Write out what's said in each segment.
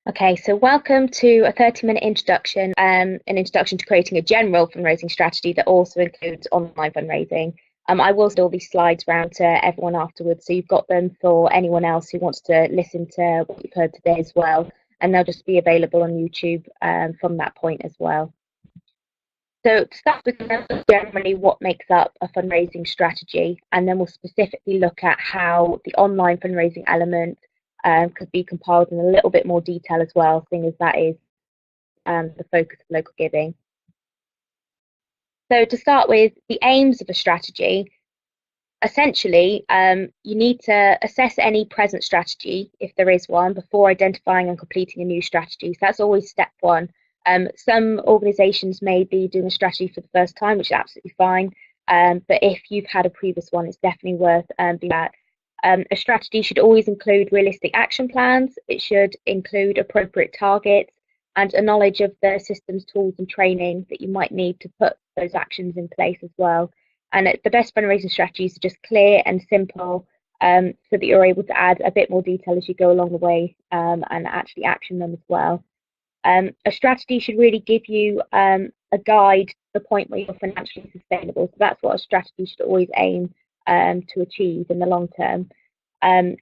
Okay, so welcome to a 30-minute introduction, an introduction to creating a general fundraising strategy that also includes online fundraising. I will send all these slides around to everyone afterwards, so you've got them for anyone else who wants to listen to what you've heard today as well, and they'll just be available on YouTube from that point as well. So to start with, generally what makes up a fundraising strategy, and then we'll specifically look at how the online fundraising element could be compiled in a little bit more detail as well, seeing as that is the focus of local giving. So to start with, the aims of a strategy, essentially, you need to assess any present strategy, if there is one, before identifying and completing a new strategy. So that's always step one. Some organisations may be doing a strategy for the first time, which is absolutely fine. But if you've had a previous one, it's definitely worth doing that. A strategy should always include realistic action plans. It should include appropriate targets and a knowledge of the systems, tools, and training that you might need to put those actions in place as well. And the best fundraising strategies are just clear and simple, so that you're able to add a bit more detail as you go along the way and actually action them as well. A strategy should really give you a guide to the point where you're financially sustainable. So that's what a strategy should always aim to achieve in the long term. And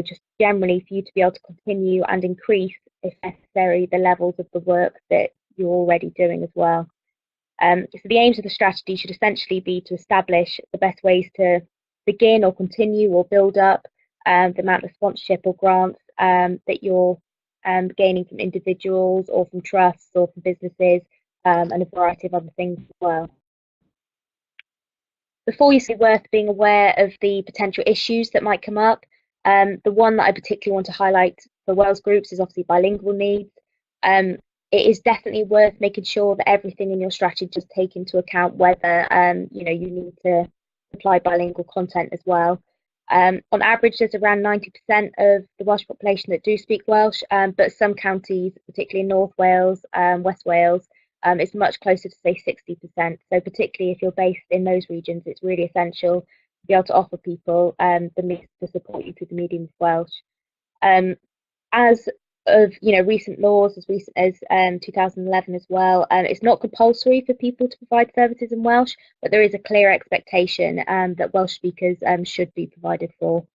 just generally for you to be able to continue and increase, if necessary, the levels of the work that you're already doing as well. So the aims of the strategy should essentially be to establish the best ways to begin or continue or build up the amount of sponsorship or grants that you're gaining from individuals or from trusts or from businesses, and a variety of other things as well. Before you say worth being aware of the potential issues that might come up, the one that I particularly want to highlight for Wales groups is obviously bilingual needs. It is definitely worth making sure that everything in your strategy does take into account whether you need to supply bilingual content as well. On average, there's around 90% of the Welsh population that do speak Welsh, but some counties, particularly North Wales, West Wales, it's much closer to say 60%. So particularly if you're based in those regions, it's really essential to be able to offer people the means to support you through the medium of Welsh. As of recent laws, as recent as 2011 as well, it's not compulsory for people to provide services in Welsh, but there is a clear expectation that Welsh speakers should be provided for.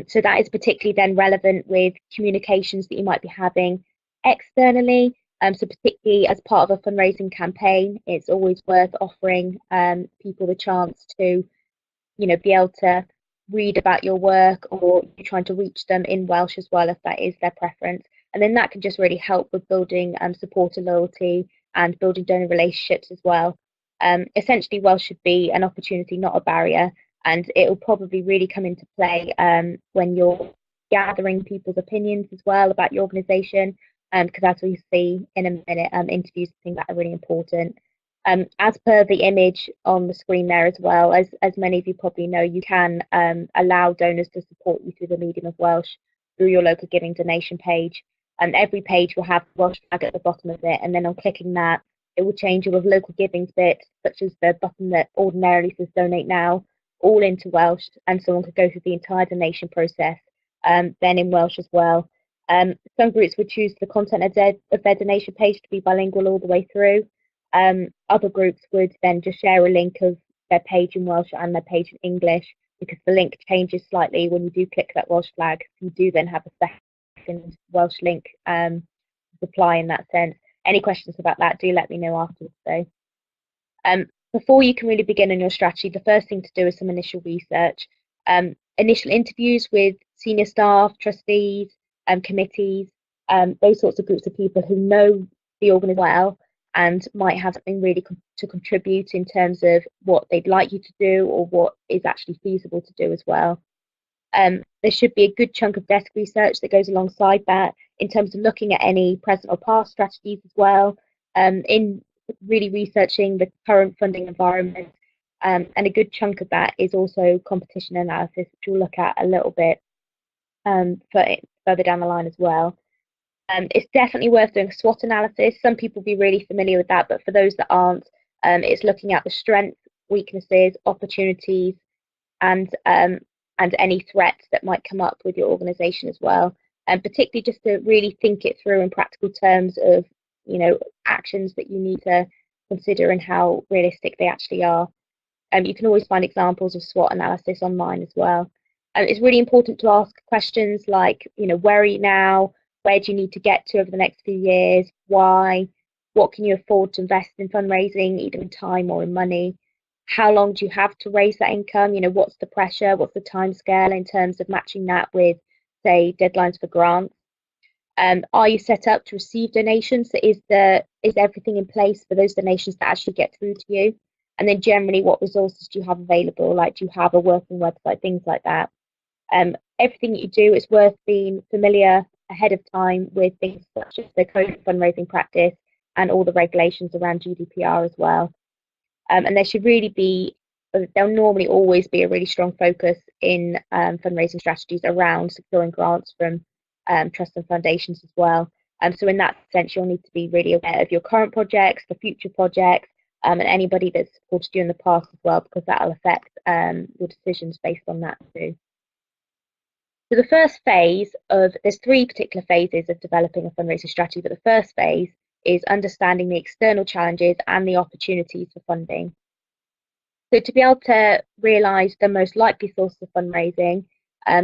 So that is particularly then relevant with communications that you might be having externally. So particularly as part of a fundraising campaign, it's always worth offering people the chance to, be able to read about your work, or you're trying to reach them in Welsh as well, if that is their preference. And then that can just really help with building support and loyalty and building donor relationships as well. Essentially, Welsh should be an opportunity, not a barrier, and it will probably really come into play when you're gathering people's opinions as well about your organisation, because as we see in a minute, interviews and things that are really important. As per the image on the screen there as well, as many of you probably know, you can allow donors to support you through the medium of Welsh through your local giving donation page. And every page will have the Welsh flag at the bottom of it, and then on clicking that, it will change your local giving bit, such as the button that ordinarily says donate now, all into Welsh, and someone could go through the entire donation process then in Welsh as well. Some groups would choose the content of their donation page to be bilingual all the way through. Other groups would then just share a link of their page in Welsh and their page in English, because the link changes slightly when you do click that Welsh flag. You do then have a second Welsh link to apply in that sense. Any questions about that, do let me know afterwards though. Before you can really begin on your strategy, the first thing to do is some initial research. Initial interviews with senior staff, trustees, committees, those sorts of groups of people who know the organisation well and might have something really to contribute in terms of what they'd like you to do or what is actually feasible to do as well. There should be a good chunk of desk research that goes alongside that in terms of looking at any present or past strategies as well, in really researching the current funding environment. And a good chunk of that is also competition analysis, which we'll look at a little bit further down the line as well. It's definitely worth doing a SWOT analysis. Some people will be really familiar with that, but for those that aren't, it's looking at the strengths, weaknesses, opportunities, and any threats that might come up with your organisation as well. and particularly just to really think it through in practical terms of, actions that you need to consider and how realistic they actually are. You can always find examples of SWOT analysis online as well. It's really important to ask questions like, where are you now? Where do you need to get to over the next few years? Why? What can you afford to invest in fundraising, either in time or in money? How long do you have to raise that income? What's the pressure? What's the time scale in terms of matching that with, say, deadlines for grants? Are you set up to receive donations? So is everything in place for those donations to actually get through to you? And then generally, what resources do you have available? Like, do you have a working website? Things like that. Everything that you do is worth being familiar ahead of time with things such as the Code of Fundraising Practice and all the regulations around GDPR as well. And there should really be, there'll normally always be a really strong focus in fundraising strategies around securing grants from trusts and foundations as well. So in that sense, you'll need to be really aware of your current projects, the future projects, and anybody that's supported you in the past as well, because that'll affect your decisions based on that too. So the first phase there's three particular phases of developing a fundraising strategy, but the first phase is understanding the external challenges and the opportunities for funding. So to be able to realise the most likely sources of fundraising,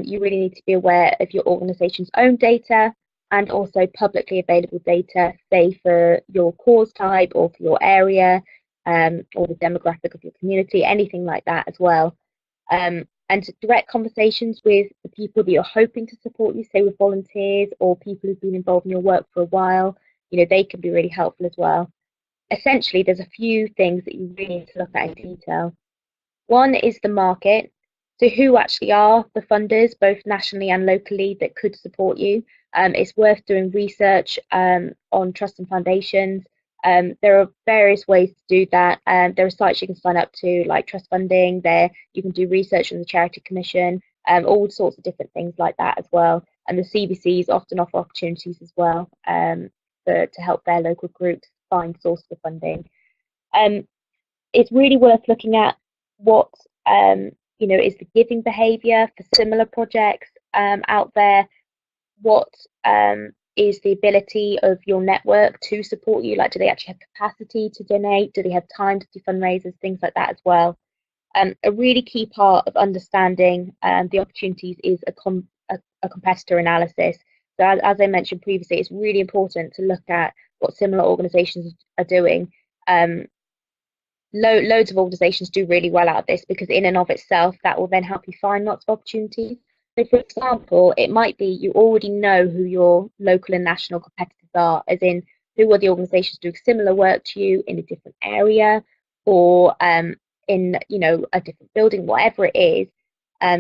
you really need to be aware of your organisation's own data and also publicly available data, say for your cause type or for your area, or the demographic of your community, anything like that as well. And direct conversations with the people that you're hoping to support you, say with volunteers or people who've been involved in your work for a while, they can be really helpful as well. Essentially, there's a few things that you really need to look at in detail. One is the market. So who actually are the funders, both nationally and locally, that could support you? It's worth doing research on trusts and foundations. There are various ways to do that. There are sites you can sign up to, like Trust Funding. There you can do research on the Charity Commission, all sorts of different things like that as well. And the CBCs often offer opportunities as well to help their local groups find sources of funding. It's really worth looking at what is the giving behaviour for similar projects out there. What is the ability of your network to support you? Like, do they actually have capacity to donate? Do they have time to do fundraisers? Things like that as well. A really key part of understanding the opportunities is a competitor analysis. So as I mentioned previously, it's really important to look at what similar organisations are doing. Loads of organisations do really well out of this, because in and of itself, that will then help you find lots of opportunities. So for example, it might be you already know who your local and national competitors are, as in who are the organisations doing similar work to you in a different area or in a different building, whatever it is.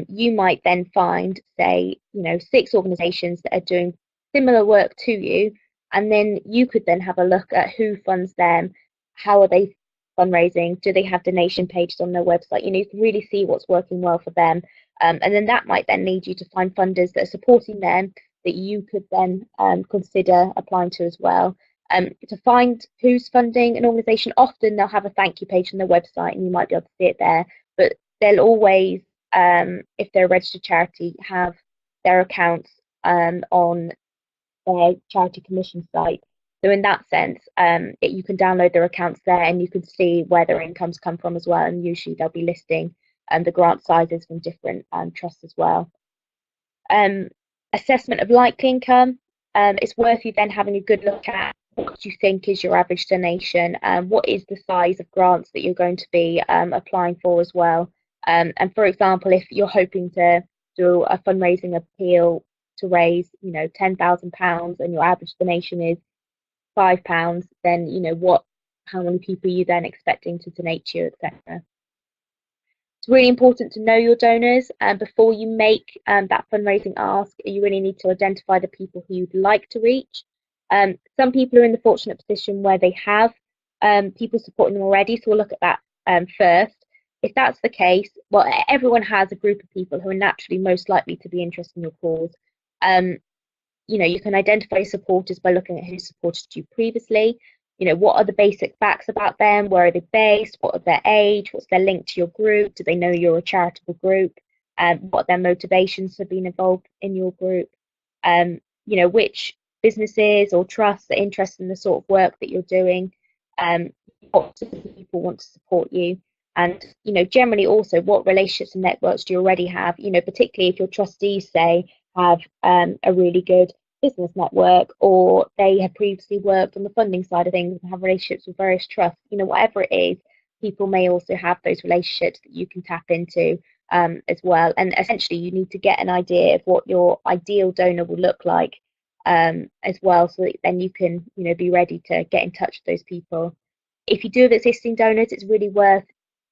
You might then find, say, 6 organisations that are doing similar work to you, and then you could then have a look at who funds them, how are they fundraising, do they have donation pages on their website? You can really see what's working well for them, and then that might then lead you to find funders that are supporting them that you could then consider applying to as well. To find who's funding an organisation, often they'll have a thank you page on their website and you might be able to see it there, but they'll always, if they're a registered charity, have their accounts on their charity commission site. So in that sense, you can download their accounts there and you can see where their incomes come from as well. And usually they'll be listing the grant sizes from different trusts as well. Assessment of likely income. It's worth you then having a good look at what you think is your average donation, what is the size of grants that you're going to be applying for as well. And for example, if you're hoping to do a fundraising appeal to raise, £10,000 and your average donation is £5, then how many people are you then expecting to donate to you, etc. It's really important to know your donors, and before you make that fundraising ask, you really need to identify the people who you'd like to reach. Some people are in the fortunate position where they have people supporting them already, so we'll look at that first. If that's the case, well, everyone has a group of people who are naturally most likely to be interested in your cause. You can identify supporters by looking at who supported you previously. What are the basic facts about them? Where are they based? What are their age? What's their link to your group? Do they know you're a charitable group? What are their motivations for being involved in your group? which businesses or trusts are interested in the sort of work that you're doing, what sort of people want to support you, and generally also what relationships and networks do you already have. Particularly if your trustees say have a really good business network, or they have previously worked on the funding side of things and have relationships with various trusts. Whatever it is, people may also have those relationships that you can tap into as well. And essentially, you need to get an idea of what your ideal donor will look like as well, so that then you can be ready to get in touch with those people. If you do have existing donors, it's really worth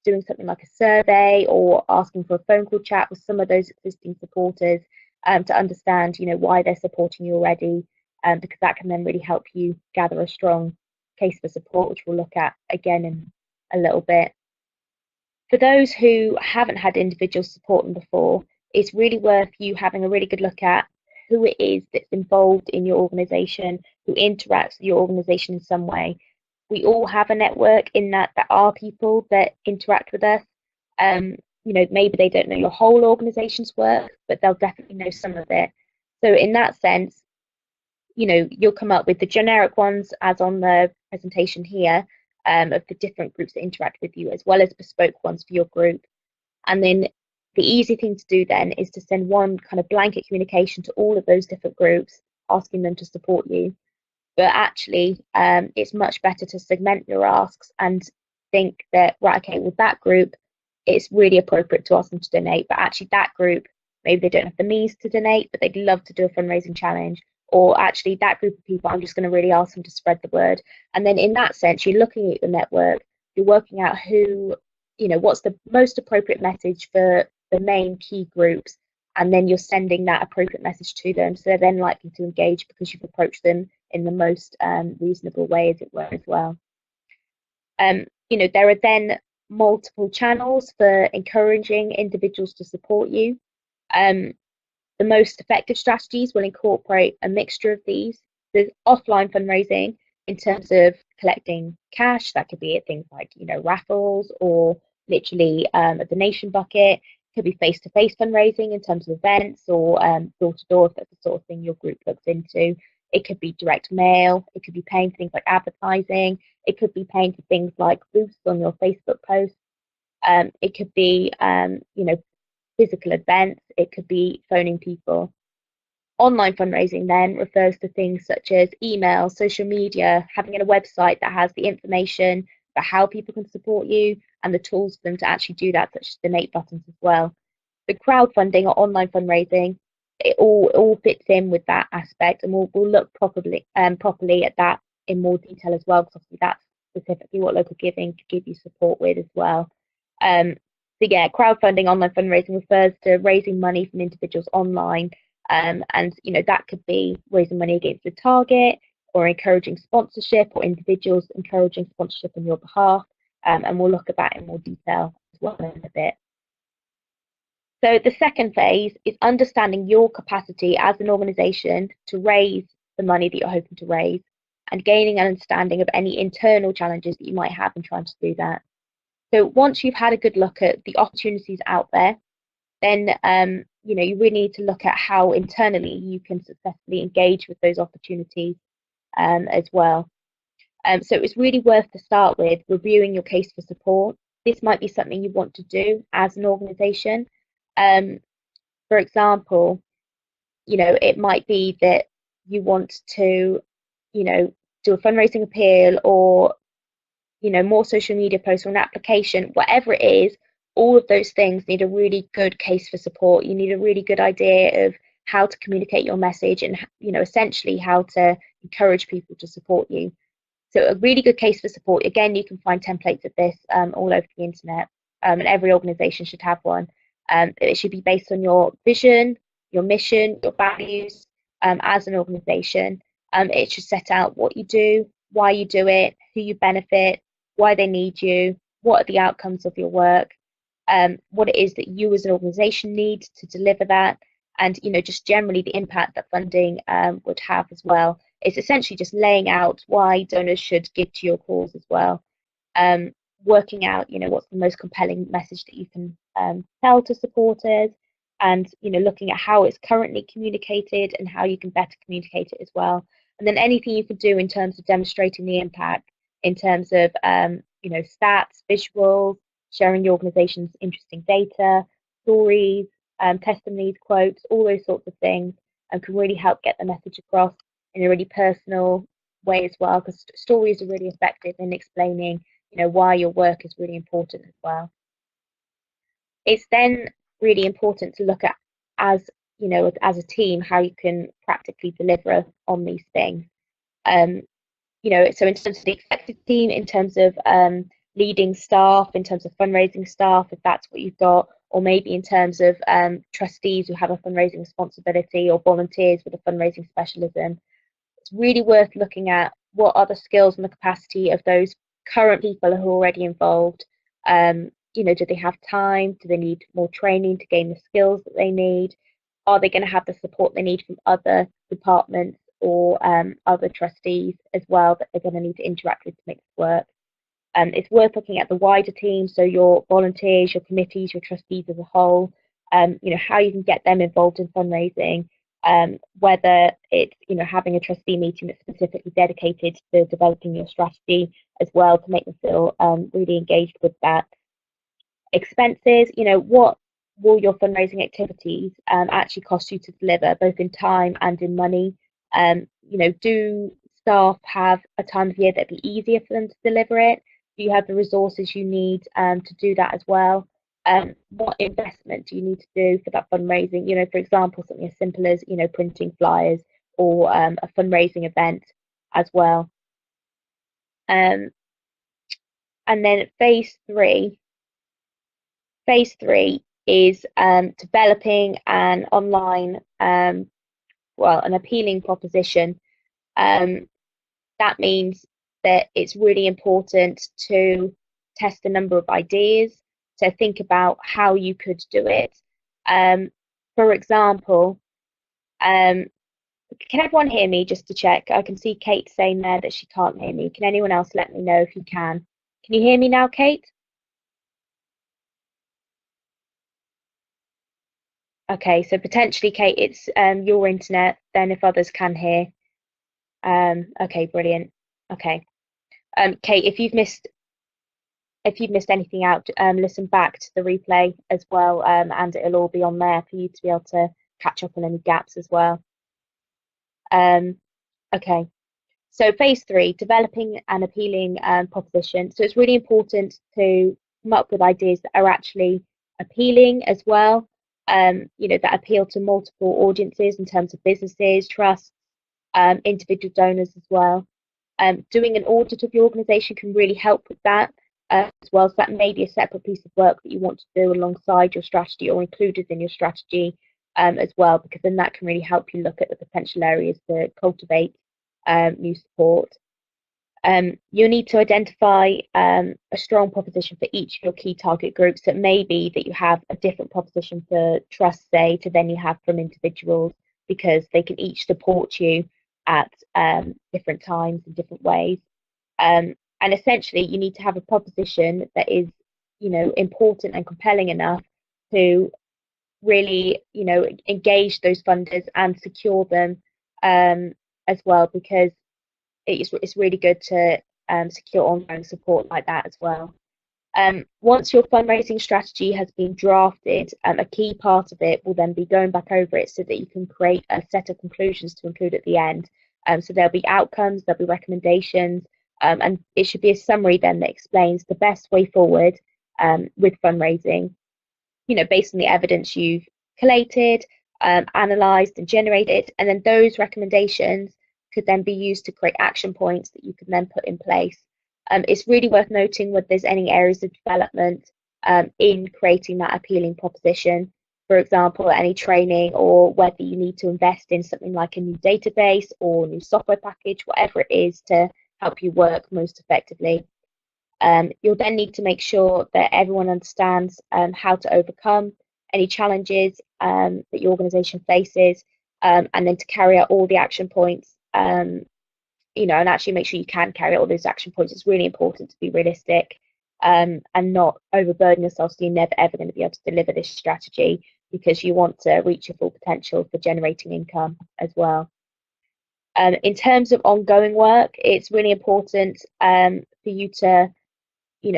doing something like a survey or asking for a phone call chat with some of those existing supporters to understand why they're supporting you already, because that can then really help you gather a strong case for support, which we'll look at again in a little bit. For those who haven't had individual support them before, it's really worth you having a really good look at who it is that's involved in your organisation, who interacts with your organisation in some way. We all have a network in that there are people that interact with us. Maybe they don't know your whole organisation's work, but they'll definitely know some of it. So in that sense, you'll come up with the generic ones as on the presentation here, of the different groups that interact with you, as well as bespoke ones for your group. And then the easy thing to do then is to send one kind of blanket communication to all of those different groups, asking them to support you. But actually, it's much better to segment your asks and think that, right, okay, with that group, it's really appropriate to ask them to donate. But actually, that group, maybe they don't have the means to donate, but they'd love to do a fundraising challenge. Or actually, that group of people, I'm just going to really ask them to spread the word. And then in that sense, you're looking at the network, you're working out what's the most appropriate message for the main key groups, and then you're sending that appropriate message to them, so they're then likely to engage because you've approached them in the most reasonable way, as it were, as well. There are then multiple channels for encouraging individuals to support you. The most effective strategies will incorporate a mixture of these. There's offline fundraising in terms of collecting cash. That could be at things like raffles, or literally a donation bucket. It could be face-to-face fundraising in terms of events, or door-to-door, if that's the sort of thing your group looks into. It could be direct mail. It could be paying for things like advertising. It could be paying for things like boosts on your Facebook posts. It could be physical events. It could be phoning people. Online fundraising then refers to things such as email, social media, having a website that has the information about how people can support you and the tools for them to actually do that, such as donate buttons as well. The crowdfunding or online fundraising, it all fits in with that aspect, and we'll look properly at that in more detail as well, because obviously that's specifically what local giving can give you support with as well. So yeah, crowdfunding, online fundraising refers to raising money from individuals online, and that could be raising money against a target, or encouraging sponsorship, or individuals encouraging sponsorship on your behalf, and we'll look at that in more detail as well in a bit. So the second phase is understanding your capacity as an organisation to raise the money that you're hoping to raise, and gaining an understanding of any internal challenges that you might have in trying to do that. So once you've had a good look at the opportunities out there, then you really need to look at how internally you can successfully engage with those opportunities as well. So it's really worth to start with reviewing your case for support. This might be something you want to do as an organisation. For example, it might be that you want to, do a fundraising appeal, or more social media posts, or an application, whatever it is. All of those things need a really good case for support. You need a really good idea of how to communicate your message, and essentially how to encourage people to support you. So a really good case for support, again, you can find templates of this all over the internet, and every organisation should have one. It should be based on your vision, your mission, your values as an organisation. It should set out what you do, why you do it, who you benefit, why they need you, what are the outcomes of your work, what it is that you as an organisation need to deliver that, and just generally the impact that funding would have as well. It's essentially just laying out why donors should give to your cause as well. Working out what's the most compelling message that you can tell to supporters, and looking at how it's currently communicated and how you can better communicate it as well. And then anything you can do in terms of demonstrating the impact, in terms of stats, visuals, sharing the organization's interesting data, stories, testimonies, quotes, all those sorts of things, and can really help get the message across in a really personal way as well, because stories are really effective in explaining why your work is really important as well. It's then really important to look at, as as a team, how you can practically deliver on these things. So in terms of the executive team, in terms of leading staff, in terms of fundraising staff, if that's what you've got, or maybe in terms of trustees who have a fundraising responsibility, or volunteers with a fundraising specialism, it's really worth looking at what are the skills and the capacity of those current people who are already involved. Do they have time? Do they need more training to gain the skills that they need? Are they going to have the support they need from other departments or other trustees as well that they're going to need to interact with to make this work? It's worth looking at the wider team, so your volunteers, your committees, your trustees as a whole, how you can get them involved in fundraising, whether it's having a trustee meeting that's specifically dedicated to developing your strategy as well, to make them feel really engaged with that. Expenses, what will your fundraising activities actually cost you to deliver, both in time and in money? Do staff have a time of year that'd be easier for them to deliver it? Do you have the resources you need to do that as well? What investment do you need to do for that fundraising? For example, something as simple as printing flyers, or a fundraising event as well. And then phase three is developing an online, an appealing proposition. That means that it's really important to test a number of ideas, to think about how you could do it. For example, can everyone hear me, just to check? I can see Kate saying there that she can't hear me. Can anyone else let me know if you can? Can you hear me now, Kate? Okay, so potentially, Kate, it's your internet then, if others can hear. Okay, brilliant. Okay. Kate, if you've missed anything out, listen back to the replay as well, and it'll all be on there for you to be able to catch up on any gaps as well. Okay, so phase three, developing an appealing proposition. So it's really important to come up with ideas that are actually appealing as well, that appeal to multiple audiences in terms of businesses, trusts, individual donors as well. Doing an audit of your organisation can really help with that as well. So that may be a separate piece of work that you want to do alongside your strategy, or included in your strategy as well, because then that can really help you look at the potential areas to cultivate new support. You'll need to identify a strong proposition for each of your key target groups. So it may be that you have a different proposition for trusts, say, to then you have from individuals, because they can each support you at different times in different ways. And essentially, you need to have a proposition that is, important and compelling enough to really, engage those funders and secure them as well, because it's really good to secure ongoing support like that as well. Once your fundraising strategy has been drafted, a key part of it will then be going back over it so that you can create a set of conclusions to include at the end. So there'll be outcomes, there'll be recommendations, and it should be a summary then that explains the best way forward with fundraising, based on the evidence you've collated, analysed and generated, and then those recommendations could then be used to create action points that you can then put in place. It's really worth noting whether there's any areas of development in creating that appealing proposition. For example, any training, or whether you need to invest in something like a new database or new software package, whatever it is to help you work most effectively. You'll then need to make sure that everyone understands how to overcome any challenges that your organisation faces, and then to carry out all the action points, and actually make sure you can carry out all those action points. It's really important to be realistic and not overburden yourself, so you're never ever going to be able to deliver this strategy. because you want to reach your full potential for generating income as well. In terms of ongoing work, it's really important for you to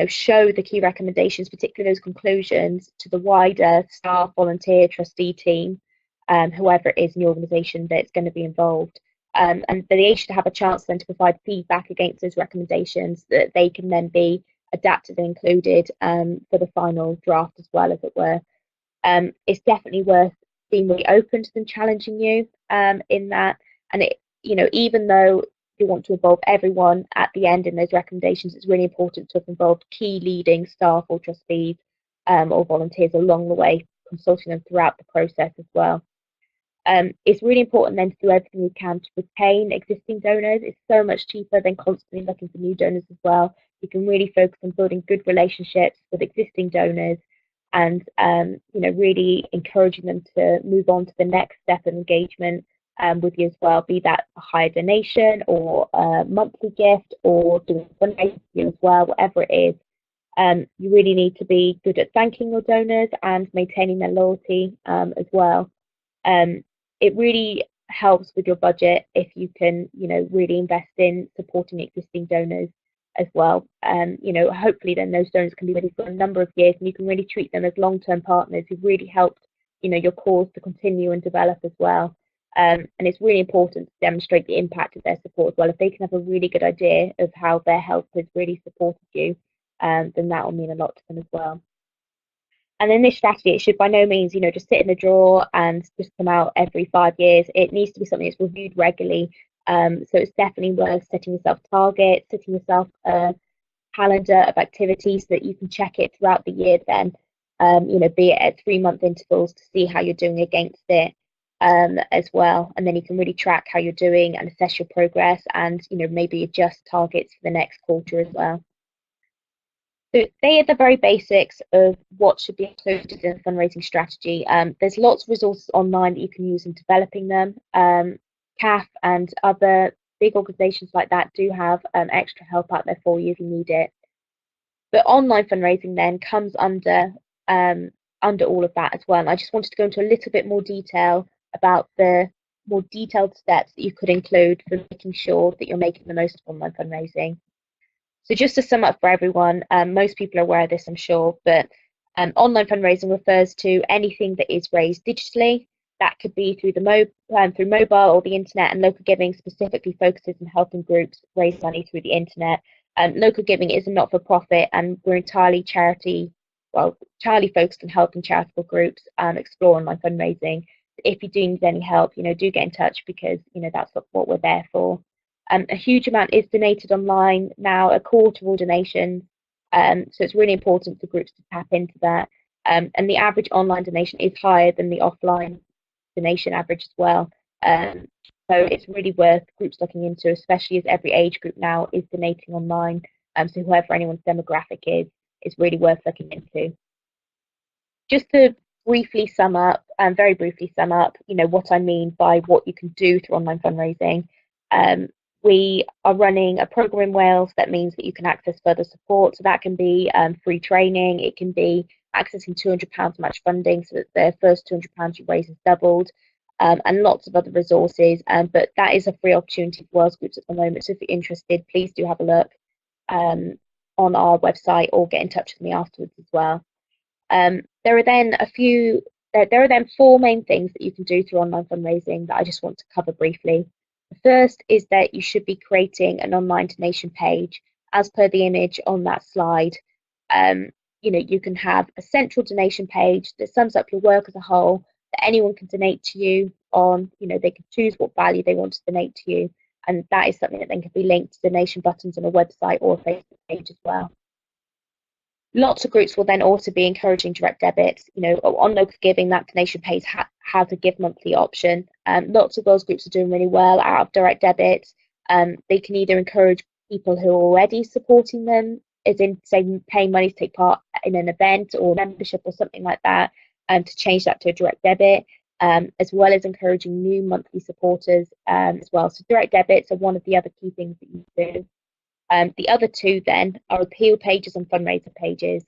show the key recommendations, particularly those conclusions, to the wider staff, volunteer, trustee team, whoever it is in your organisation that's going to be involved. And they should have a chance then to provide feedback against those recommendations that they can then be adapted and included for the final draft as well, as it were. It's definitely worth being really open to them challenging you in that. And even though you want to involve everyone at the end in those recommendations, it's really important to have involved key leading staff or trustees or volunteers along the way, consulting them throughout the process as well. It's really important then to do everything you can to retain existing donors. It's so much cheaper than constantly looking for new donors as well. You can really focus on building good relationships with existing donors and really encouraging them to move on to the next step of engagement with you as well, be that a higher donation or a monthly gift or doing fundraising for you as well, whatever it is. You really need to be good at thanking your donors and maintaining their loyalty as well. It really helps with your budget if you can, really invest in supporting existing donors as well. Hopefully then those donors can be with you for a number of years and you can really treat them as long-term partners who've really helped, your cause to continue and develop as well. And it's really important to demonstrate the impact of their support as well. If they can have a really good idea of how their help has really supported you, then that will mean a lot to them as well. And then this strategy, it should by no means, just sit in a drawer and just come out every 5 years. It needs to be something that's reviewed regularly. So it's definitely worth setting yourself targets, setting yourself a calendar of activities so that you can check it throughout the year then, be it at 3-month intervals to see how you're doing against it as well. And then you can really track how you're doing and assess your progress and, maybe adjust targets for the next quarter as well. So they are the very basics of what should be included in a fundraising strategy. There's lots of resources online that you can use in developing them. CAF and other big organisations like that do have extra help out there for you if you need it. But online fundraising then comes under all of that as well. And I just wanted to go into a little bit more detail about the more detailed steps that you could include for making sure that you're making the most of online fundraising. So just to sum up for everyone, most people are aware of this, I'm sure, but online fundraising refers to anything that is raised digitally. That could be through through mobile or the internet, and Local Giving specifically focuses on helping groups raise money through the internet. Local Giving is a not-for-profit, and we're entirely focused on helping charitable groups explore online fundraising. If you do need any help, do get in touch because that's what we're there for. A huge amount is donated online now, a quarter of all donations. So it's really important for groups to tap into that. And the average online donation is higher than the offline donation average as well. So it's really worth groups looking into, especially as every age group now is donating online. So whoever anyone's demographic is really worth looking into. Just to briefly sum up, very briefly sum up, what I mean by what you can do through online fundraising. We are running a program in Wales that means that you can access further support. So that can be free training. It can be accessing £200 match funding so that the first £200 you raise is doubled, and lots of other resources. But that is a free opportunity for Wales groups at the moment. So if you're interested, please do have a look on our website or get in touch with me afterwards as well. There are then 4 main things that you can do through online fundraising that I just want to cover briefly. The first is that you should be creating an online donation page as per the image on that slide. You can have a central donation page that sums up your work as a whole that anyone can donate to you on. They can choose what value they want to donate to you, and that is something that then can be linked to donation buttons on a website or a Facebook page as well. Lots of groups will then also be encouraging direct debits. On Local Giving, that donation page has a give monthly option. Lots of those groups are doing really well out of direct debits. They can either encourage people who are already supporting them, as in, say, paying money to take part in an event or membership or something like that, to change that to a direct debit, as well as encouraging new monthly supporters as well. So direct debits are one of the other key things that you do. The other 2 then are appeal pages and fundraiser pages.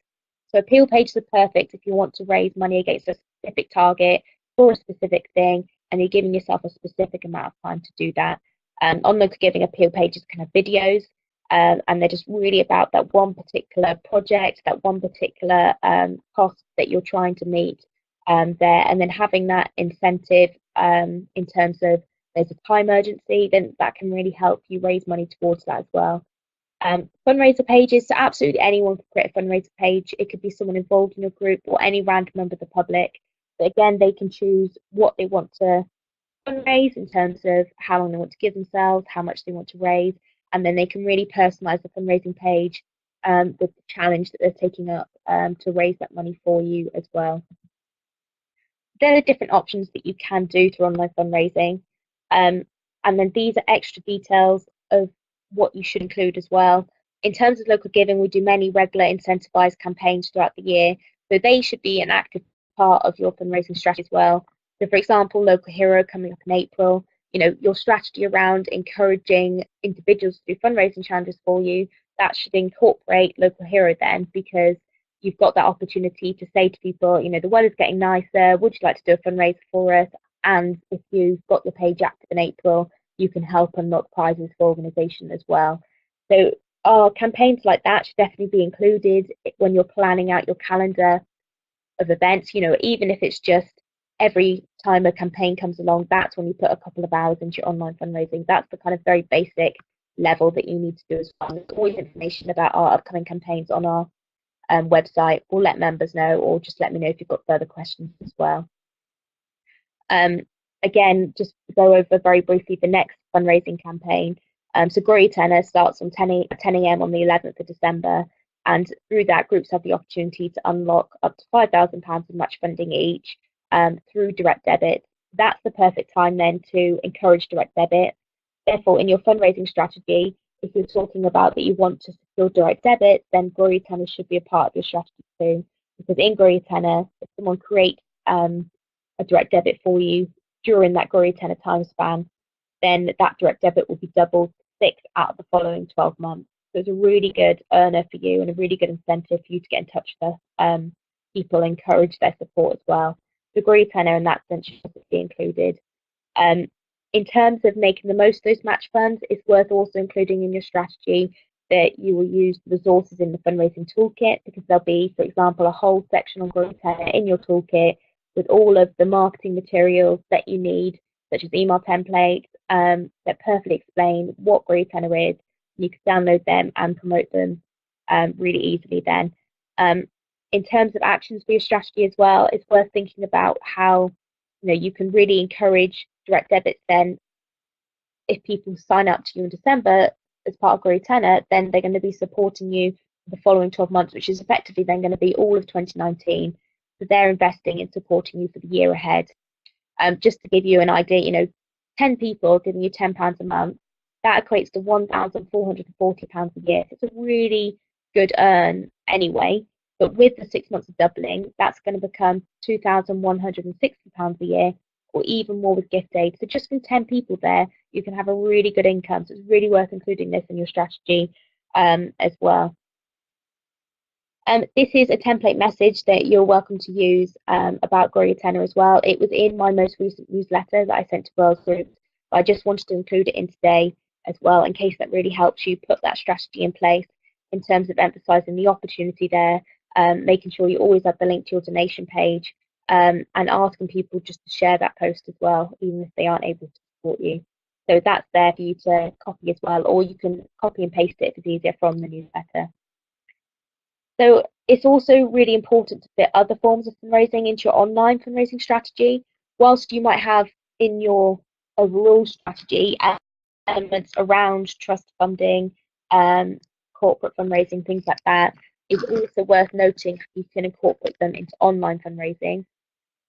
So appeal pages are perfect if you want to raise money against a specific target for a specific thing, and you're giving yourself a specific amount of time to do that. On Localgiving, appeal pages can have videos, and they're just really about that one particular project, that one particular cost that you're trying to meet there, and then having that incentive in terms of there's a time urgency, then that can really help you raise money towards that as well. Fundraiser pages, so absolutely anyone can create a fundraiser page. It could be someone involved in your group or any random member of the public. But again, they can choose what they want to fundraise in terms of how long they want to give themselves, how much they want to raise, and then they can really personalize the fundraising page with the challenge that they're taking up to raise that money for you as well. There are different options that you can do through online fundraising. And then these are extra details of what you should include as well. In terms of Localgiving, we do many regular incentivized campaigns throughout the year, so they should be an active part of your fundraising strategy as well. So for example, Local Hero coming up in April, your strategy around encouraging individuals to do fundraising challenges for you, that should incorporate Local Hero then, because you've got that opportunity to say to people, the weather's getting nicer, would you like to do a fundraiser for us? And if you've got your page active in April, you can help unlock prizes for organisation as well. So our campaigns like that should definitely be included when you're planning out your calendar of events, even if it's just every time a campaign comes along, that's when you put a couple of hours into your online fundraising. That's the kind of very basic level that you need to do as well. There's always information about our upcoming campaigns on our website. We'll let members know, or just let me know if you've got further questions as well. Again, just to go over very briefly the next fundraising campaign. So Grow Your Tenor starts on 10 a.m. on the 11th of December, and through that, groups have the opportunity to unlock up to £5,000 of match funding each through direct debit. That's the perfect time then to encourage direct debit. Therefore, in your fundraising strategy, if you're talking about that you want to secure direct debit, then Grow Your Tenor should be a part of your strategy too. Because in Grow Your Tenor, if someone creates a direct debit for you during that Grow Your Tenor time span, then that direct debit will be doubled 6 out of the following 12 months. So it's a really good earner for you and a really good incentive for you to get in touch with people, encourage their support as well. The Grow Your Tenor in that sense should be included. In terms of making the most of those match funds, it's worth also including in your strategy that you will use the resources in the fundraising toolkit, because there'll be, for example, a whole section on Grow Your Tenor in your toolkit with all of the marketing materials that you need, such as email templates that perfectly explain what Grow Your Tenor is. You can download them and promote them really easily then. In terms of actions for your strategy as well, it's worth thinking about how you can really encourage direct debits then. If people sign up to you in December as part of Grow Your Tenor, then they're going to be supporting you for the following 12 months, which is effectively then going to be all of 2019. So they're investing in supporting you for the year ahead. Just to give you an idea, 10 people giving you £10 a month, that equates to £1,440 a year. So it's a really good earn anyway. But with the 6 months of doubling, that's going to become £2,160 a year, or even more with gift aid. So just from 10 people there, you can have a really good income. So it's really worth including this in your strategy as well. This is a template message that you're welcome to use about Grow Your Tenor as well. It was in my most recent newsletter that I sent to Girls Groups, but I just wanted to include it in today as well, in case that really helps you put that strategy in place in terms of emphasising the opportunity there, making sure you always have the link to your donation page, and asking people just to share that post as well, even if they aren't able to support you. So that's there for you to copy as well, or you can copy and paste it if it's easier from the newsletter. So it's also really important to fit other forms of fundraising into your online fundraising strategy. Whilst you might have in your overall strategy elements around trust funding, corporate fundraising, things like that, it's also worth noting how you can incorporate them into online fundraising.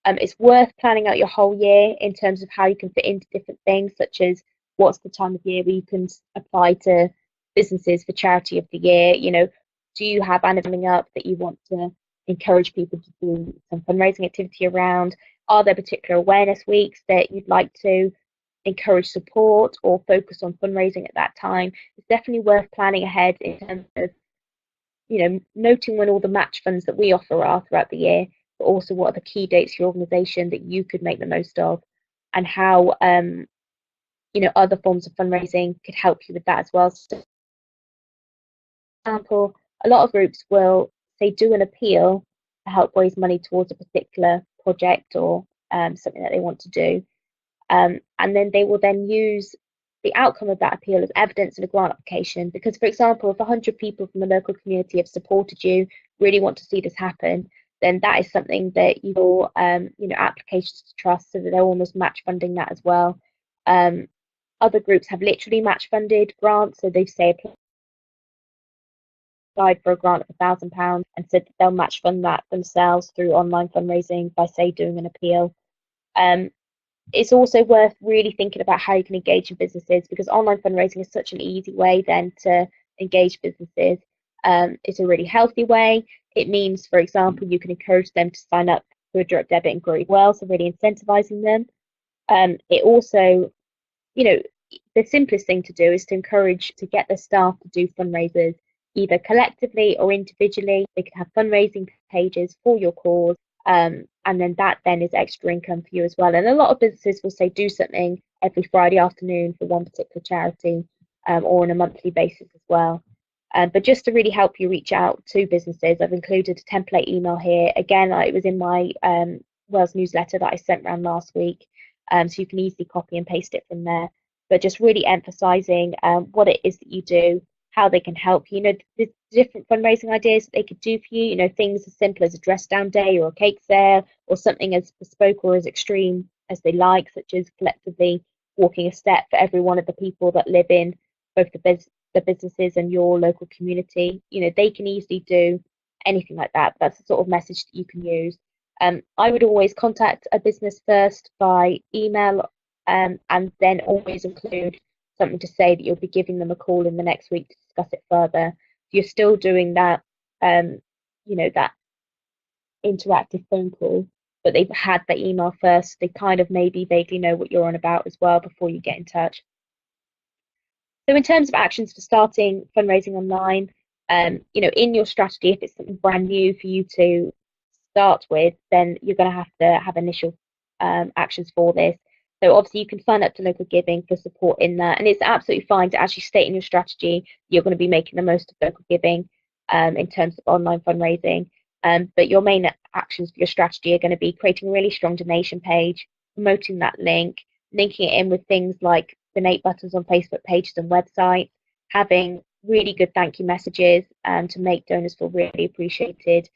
It's worth planning out your whole year in terms of how you can fit into different things, such as what's the time of year where you can apply to businesses for charity of the year. Do you have anything coming up that you want to encourage people to do some fundraising activity around? Are there particular awareness weeks that you'd like to encourage support or focus on fundraising at that time? It's definitely worth planning ahead in terms of noting when all the match funds that we offer are throughout the year, but also what are the key dates for your organisation that you could make the most of, and how other forms of fundraising could help you with that as well. So, for example, a lot of groups will say do an appeal to help raise money towards a particular project or something that they want to do. And then they will then use the outcome of that appeal as evidence in a grant application. Because, for example, if 100 people from the local community have supported you, really want to see this happen, then that is something that your applications to trust, so that they're almost match funding that as well. Other groups have literally match funded grants, so they say applied for a grant of £1,000 and said that they'll match fund that themselves through online fundraising by, say, doing an appeal. It's also worth really thinking about how you can engage in businesses, because online fundraising is such an easy way then to engage businesses. It's a really healthy way. It means, for example, you can encourage them to sign up for a direct debit and grow well, so really incentivizing them. It also, the simplest thing to do is to encourage to get the staff to do fundraisers either collectively or individually. They can have fundraising pages for your cause, and then that then is extra income for you as well. And a lot of businesses will say do something every Friday afternoon for one particular charity, or on a monthly basis as well. But just to really help you reach out to businesses, I've included a template email here. Again, it was in my Wales newsletter that I sent around last week, so you can easily copy and paste it from there. But just really emphasising what it is that you do, how they can help you. The different fundraising ideas that they could do for you. Things as simple as a dress down day or a cake sale, or something as bespoke or as extreme as they like, such as collectively walking a step for every one of the people that live in both the businesses and your local community. They can easily do anything like that. That's the sort of message that you can use. I would always contact a business first by email, and then always include something to say that you'll be giving them a call in the next week to discuss it further. If you're still doing that, that interactive phone call, but they've had the email first, they kind of maybe vaguely know what you're on about as well before you get in touch. So in terms of actions for starting fundraising online, in your strategy, if it's something brand new for you to start with, then you're going to have initial actions for this. So obviously you can sign up to Local Giving for support in that, and it's absolutely fine to actually state in your strategy you're going to be making the most of Local Giving in terms of online fundraising. But your main actions for your strategy are going to be creating a really strong donation page, promoting that link, linking it in with things like donate buttons on Facebook pages and websites, having really good thank you messages to make donors feel really appreciated.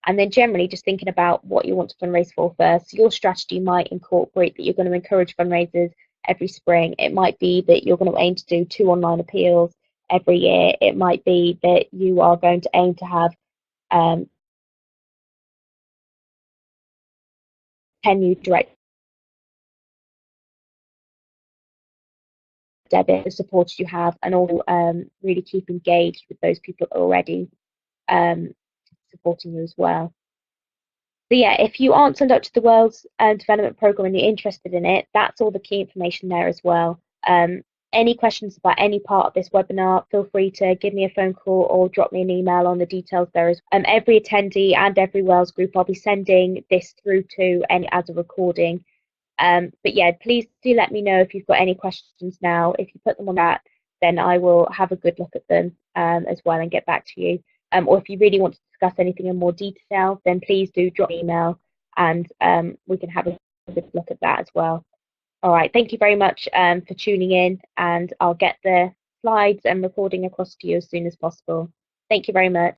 And then generally just thinking about what you want to fundraise for first. Your strategy might incorporate that you're going to encourage fundraisers every spring. It might be that you're going to aim to do 2 online appeals every year. It might be that you are going to aim to have 10 new direct debit supporters you have, and also really keep engaged with those people already supporting you as well. So yeah, if you aren't signed up to the World's Development Programme and you're interested in it, that's all the key information there as well. Any questions about any part of this webinar, feel free to give me a phone call or drop me an email on the details there. Every attendee and every Wales group, I'll be sending this through to as a recording. But yeah, please do let me know if you've got any questions now. If you put them on that, then I will have a good look at them as well and get back to you. Or if you really want to discuss anything in more detail, then please do drop me an email, and we can have a good look at that as well. All right, thank you very much for tuning in, and I'll get the slides and recording across to you as soon as possible. Thank you very much.